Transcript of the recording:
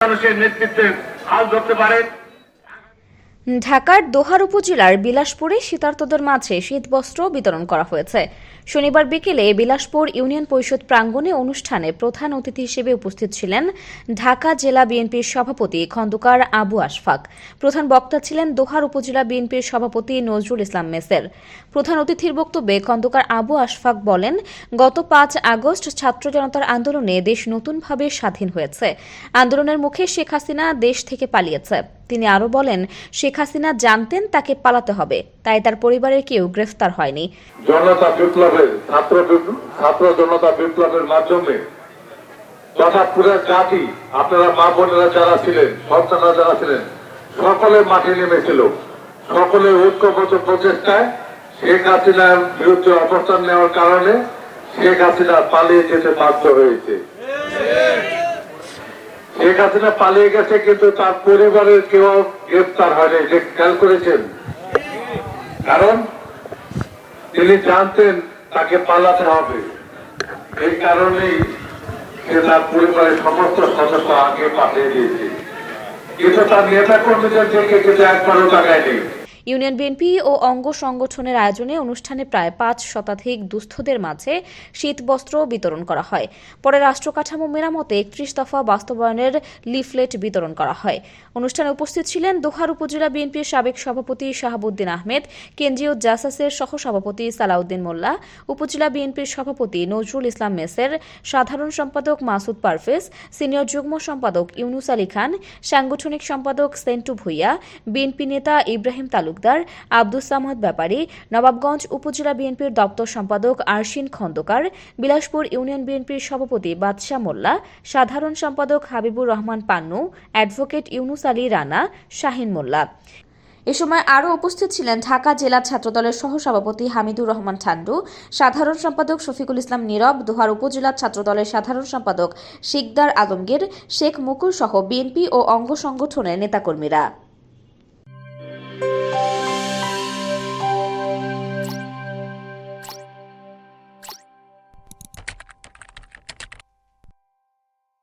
মানুষের নেতৃত্বে হাল ধরতে পারেন। ঢাকার দোহার উপজেলার বিলাসপুরে শীতার্তদের মাঝে শীতবস্ত্র বিতরণ করা হয়েছে। শনিবার বিকেলে বিলাসপুর ইউনিয়ন পরিষদ প্রাঙ্গণে অনুষ্ঠানে প্রধান অতিথি হিসেবে উপস্থিত ছিলেন ঢাকা জেলা বিএনপির সভাপতি খন্দকার আবু আশফাক। প্রধান বক্তা ছিলেন দোহার উপজেলা বিএনপির সভাপতি নজরুল ইসলাম মেসের। প্রধান অতিথির বক্তব্যে খন্দকার আবু আশফাক বলেন, গত ৫ আগস্ট ছাত্র জনতার আন্দোলনে দেশ নতুনভাবে স্বাধীন হয়েছে। আন্দোলনের মুখে শেখ হাসিনা দেশ থেকে পালিয়েছে। তিনি আরও বলেন, শেখ হাসিনা জানতেন তাকে পালাতে হবে, তাই তার পরিবারের কেউ গ্রেফতার হয়নি। ছাত্র জনতা বিপ্লবের মাধ্যমে তথা পুরো জাতি, আপনারা মা বোনেরা যারা ছিলেন, সন্তানরা যারা ছিলেন, সকলে মাঠে নেমেছিল। সকলে ঐক্যবদ্ধ প্রচেষ্টায় শেখ হাসিনার বিরুদ্ধে অবস্থান নেওয়ার কারণে শেখ হাসিনা পালিয়ে যেতে বাধ্য হয়েছে। শেখ হাসিনা পালিয়ে গেছে, কিন্তু তার পরিবারের কেউ গ্রেফতার হয়নি। যে খেয়াল করেছেন, কারণ তিনি জানতেন তাকে পালাতে হবে। এই কারণেই সে তার পরিবারের সমস্ত সদস্য আগে পাঠিয়ে দিয়েছে, কিন্তু তার নেতা কর্মীদের থেকে কিন্তু একবারও টাকায় নেই। ইউনিয়ন বিএনপি ও অঙ্গ সংগঠনের আয়োজনে অনুষ্ঠানে প্রায় ৫ শতাধিক দুস্থদের মাঝে শীতবস্ত্র বিতরণ করা হয়। পরে রাষ্ট্রকাঠামো মেরামতে ৩১ দফা বাস্তবায়নের লিফলেট বিতরণ করা হয়। অনুষ্ঠানে উপস্থিত ছিলেন দোহার উপজেলা বিএনপির সাবেক সভাপতি শাহাবুদ্দিন আহমেদ, কেন্দ্রীয় জাসাসের সহসভাপতি সালাউদ্দিন মোল্লা, উপজেলা বিএনপির সভাপতি নজরুল ইসলাম মেসের, সাধারণ সম্পাদক মাসুদ পারভেজ, সিনিয়র যুগ্ম সম্পাদক ইউনুস আলী খান, সাংগঠনিক সম্পাদক সেন্টু ভুইয়া, বিএনপি নেতা ইব্রাহিম তালুকদার, আব্দুস সামাদ ব্যাপারী, নবাবগঞ্জ উপজেলা বিএনপির দপ্তর সম্পাদক আরশিন খন্দকার, বিলাসপুর ইউনিয়ন বিএনপির সভাপতি বাদশাহ মোল্লা, সাধারণ সম্পাদক হাবিবুর রহমান পান্নু, অ্যাডভোকেট ইউনুস আলী রানা, শাহিন মোল্লা। এ সময় আরও উপস্থিত ছিলেন ঢাকা জেলা ছাত্রদলের সহসভাপতি হামিদুর রহমান ঠান্ডু, সাধারণ সম্পাদক শফিকুল ইসলাম নীরব, দোহার উপজেলা ছাত্রদলের সাধারণ সম্পাদক শিকদার আলমগীর, শেখ মুকুল সহ বিএনপি ও অঙ্গ সংগঠনের নেতাকর্মীরা।